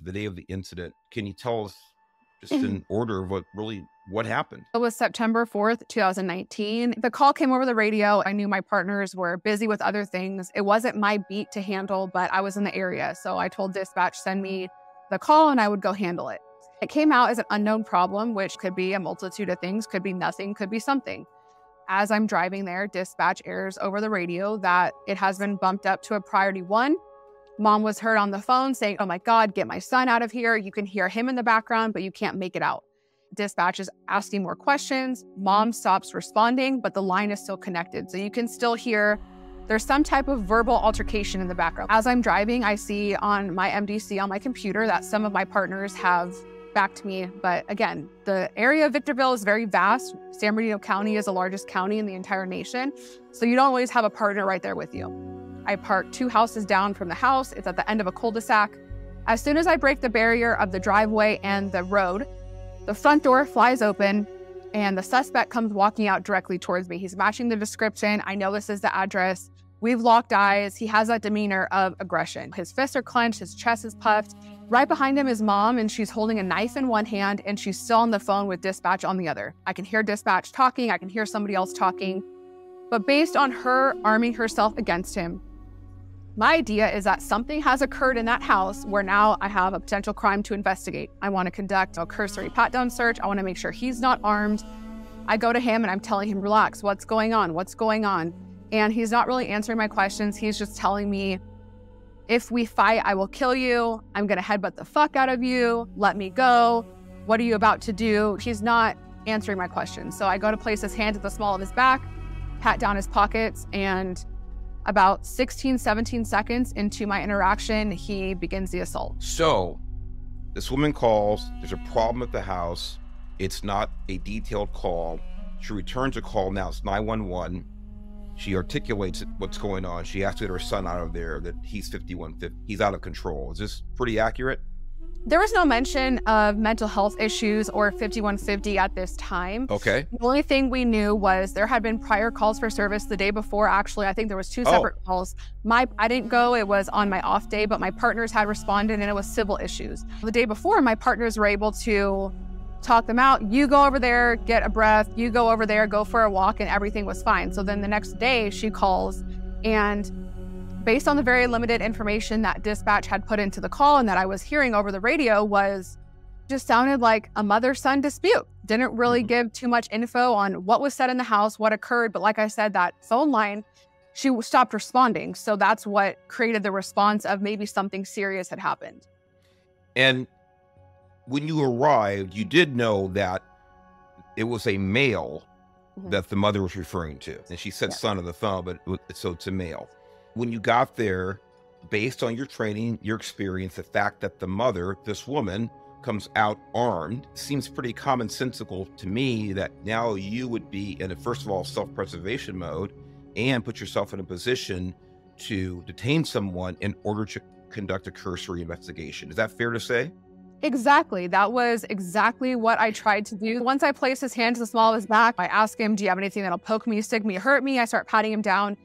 to the day of the incident. Can you tell us just in order of what happened? It was September 4th, 2019. The call came over the radio. I knew my partners were busy with other things. It wasn't my beat to handle, but I was in the area. So I told dispatch, send me the call and I would go handle it. It came out as an unknown problem, which could be a multitude of things, could be nothing, could be something. As I'm driving there, dispatch airs over the radio that it has been bumped up to a priority 1. Mom was heard on the phone saying, "Oh my God, get my son out of here." You can hear him in the background, but you can't make it out. Dispatch is asking more questions. Mom stops responding, but the line is still connected. So you can still hear there's some type of verbal altercation in the background. As I'm driving, I see on my MDC on my computer that some of my partners have backed me. But again, the area of Victorville is very vast. San Bernardino County is the largest county in the entire nation. So you don't always have a partner right there with you. I parked 2 houses down from the house. It's at the end of a cul-de-sac. As soon as I break the barrier of the driveway and the road, the front door flies open and the suspect comes walking out directly towards me. He's matching the description. I know this is the address. We've locked eyes. He has that demeanor of aggression. His fists are clenched, his chest is puffed. Right behind him is Mom, and she's holding a knife in one hand and she's still on the phone with dispatch on the other. I can hear dispatch talking. I can hear somebody else talking. But based on her arming herself against him, my idea is that something has occurred in that house where now I have a potential crime to investigate. I want to conduct a cursory pat-down search. I want to make sure he's not armed. I go to him and I'm telling him, relax, what's going on? What's going on? And he's not really answering my questions. He's just telling me, if we fight, I will kill you. I'm going to headbutt the fuck out of you. Let me go. What are you about to do? He's not answering my questions. So I go to place his hand at the small of his back, pat down his pockets, and about 16, 17 seconds into my interaction, he begins the assault. So this woman calls, there's a problem at the house. It's not a detailed call. She returns a call, now it's 911. She articulates what's going on. She has to get her son out of there, that he's 5150. He's out of control. Is this pretty accurate? There was no mention of mental health issues or 5150 at this time. Okay. The only thing we knew was there had been prior calls for service the day before. Actually, I think there was 2 separate calls. I didn't go, it was on my off day, but my partners had responded and it was civil issues. The day before, my partners were able to talk them out. You go over there, get a breath. You go over there, go for a walk, and everything was fine. So then the next day she calls, and based on the very limited information that dispatch had put into the call and that I was hearing over the radio, was just sounded like a mother-son dispute. Didn't really give too much info on what was said in the house, what occurred. But like I said, that phone line, she stopped responding. So that's what created the response of maybe something serious had happened. And when you arrived, you did know that it was a male that the mother was referring to. And she said son on the phone, but so it's a male. When you got there, based on your training, your experience, the fact that the mother, this woman, comes out armed, seems pretty commonsensical to me that now you would be in a, first of all, self-preservation mode and put yourself in a position to detain someone in order to conduct a cursory investigation. Is that fair to say? Exactly. That was exactly what I tried to do. Once I place his hand to the small of his back, I ask him, do you have anything that'll poke me, stick me, hurt me? I start patting him down.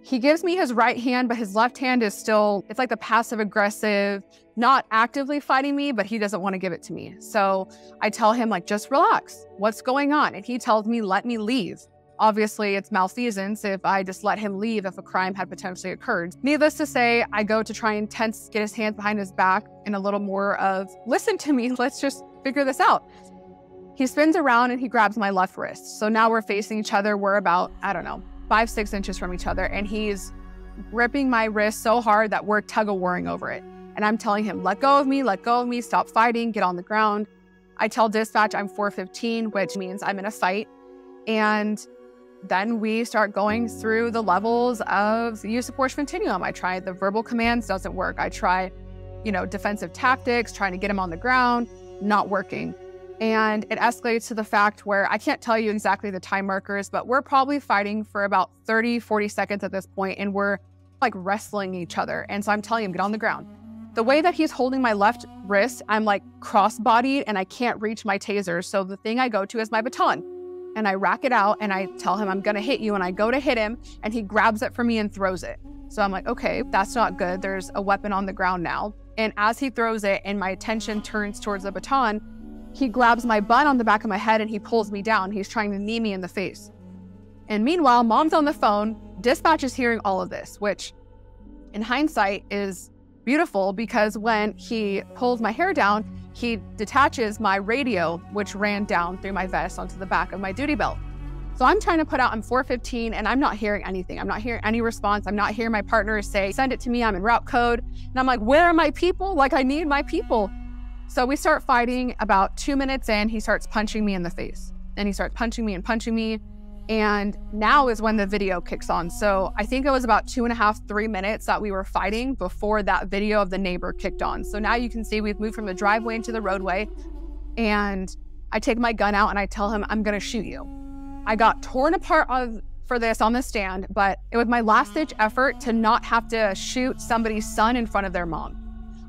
He gives me his right hand, but his left hand is still, it's like the passive aggressive, not actively fighting me, but he doesn't want to give it to me. So I tell him, like, just relax. What's going on? And he tells me, let me leave. Obviously, it's malfeasance if I just let him leave if a crime had potentially occurred. Needless to say, I go to try and get his hands behind his back in a little more of, listen to me, let's just figure this out. He spins around and he grabs my left wrist. So now we're facing each other. We're about, I don't know, 5-6 inches from each other. And he's gripping my wrist so hard that we're tug-of-warring over it. And I'm telling him, let go of me, stop fighting, get on the ground. I tell dispatch I'm 415, which means I'm in a fight. And then we start going through the levels of the use of force continuum. I try the verbal commands, doesn't work. I try, defensive tactics, trying to get him on the ground, not working. And it escalates to the fact where I can't tell you exactly the time markers, but we're probably fighting for about 30, 40 seconds at this point, and we're like wrestling each other. And so I'm telling him, get on the ground. The way that he's holding my left wrist, I'm like cross-bodied and I can't reach my taser. So the thing I go to is my baton. And I rack it out and I tell him I'm gonna hit you, and I go to hit him and he grabs it from me and throws it. So I'm like, okay, that's not good. There's a weapon on the ground now. And as he throws it and my attention turns towards the baton, he grabs my bun on the back of my head and he pulls me down. He's trying to knee me in the face. And meanwhile, mom's on the phone. Dispatch is hearing all of this, which in hindsight is beautiful because when he pulls my hair down, he detaches my radio, which ran down through my vest onto the back of my duty belt. So I'm trying to put out, I'm 415 and I'm not hearing anything. I'm not hearing any response. I'm not hearing my partner say, send it to me, I'm in route code. And I'm like, where are my people? Like, I need my people. So we start fighting. About 2 minutes in, he starts punching me in the face. And he starts punching me and punching me. And now is when the video kicks on. So I think it was about 2.5, 3 minutes that we were fighting before that video of the neighbor kicked on. So now you can see we've moved from the driveway into the roadway. And I take my gun out and I tell him, I'm gonna shoot you. I got torn apart for this on the stand, but it was my last ditch effort to not have to shoot somebody's son in front of their mom.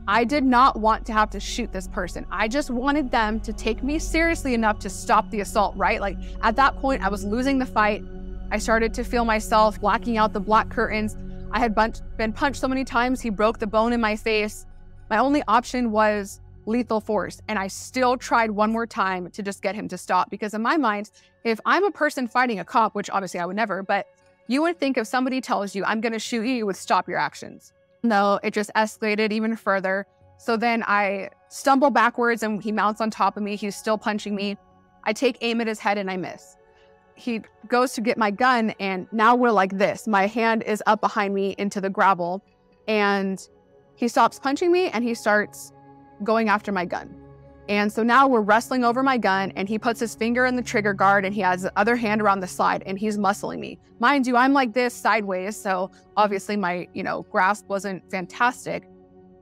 I did not want to have to shoot this person. I just wanted them to take me seriously enough to stop the assault, right? Like at that point, I was losing the fight. I started to feel myself blacking out the black curtains. I had been punched so many times, he broke the bone in my face. My only option was lethal force. And I still tried one more time to just get him to stop. Because in my mind, if I'm a person fighting a cop, which obviously I would never, but you would think if somebody tells you, I'm gonna shoot you, you would stop your actions. No, it just escalated even further. So then I stumble backwards and he mounts on top of me. He's still punching me. I take aim at his head and I miss. He goes to get my gun and now we're like this. My hand is up behind me into the gravel and he stops punching me and he starts going after my gun. And so now we're wrestling over my gun and he puts his finger in the trigger guard and he has the other hand around the slide and he's muscling me. Mind you, I'm like this sideways. So obviously my, grasp wasn't fantastic.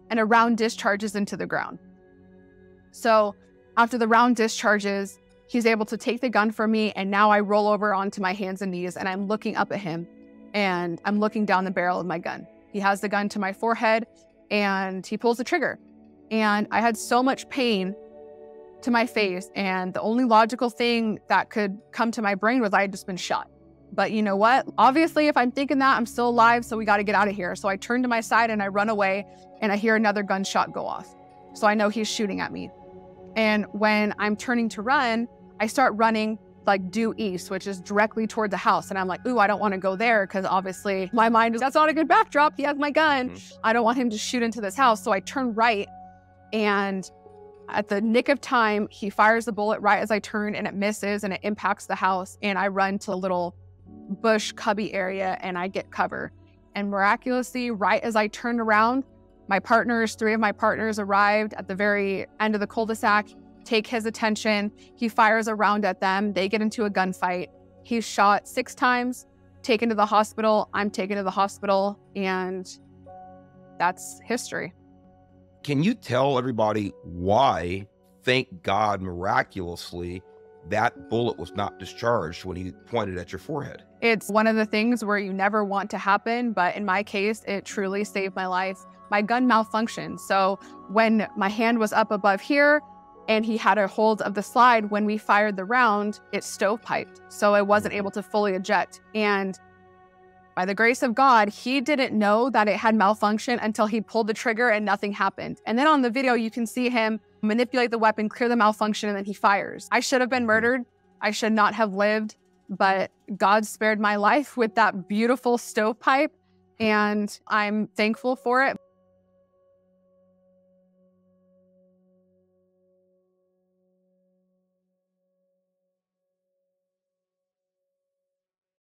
And a round discharges into the ground. So after the round discharges, he's able to take the gun from me. And now I roll over onto my hands and knees and I'm looking up at him and I'm looking down the barrel of my gun. He has the gun to my forehead and he pulls the trigger. And I had so much pain to my face. And the only logical thing that could come to my brain was I had just been shot. But you know what? Obviously, if I'm thinking that, I'm still alive, so we got to get out of here. So I turn to my side and I run away and I hear another gunshot go off. So I know he's shooting at me. And when I'm turning to run, I start running like due east, which is directly toward the house. And I'm like, ooh, I don't want to go there because obviously my mind is, that's not a good backdrop. He has my gun. I don't want him to shoot into this house. So I turn right and at the nick of time, he fires the bullet right as I turn and it misses and it impacts the house. And I run to a little bush cubby area and I get cover. And miraculously, right as I turned around, three of my partners arrived at the very end of the cul-de-sac, take his attention. He fires a round at them. They get into a gunfight. He's shot 6 times, taken to the hospital. I'm taken to the hospital and that's history. Can you tell everybody why, thank God, miraculously, that bullet was not discharged when he pointed at your forehead? It's one of the things where you never want to happen, but in my case, it truly saved my life. My gun malfunctioned. So when my hand was up above here and he had a hold of the slide, when we fired the round, it stovepiped. So I wasn't able to fully eject. And by the grace of God, he didn't know that it had malfunctioned until he pulled the trigger and nothing happened. And then on the video, you can see him manipulate the weapon, clear the malfunction, and then he fires. I should have been murdered. I should not have lived, but God spared my life with that beautiful stovepipe, and I'm thankful for it.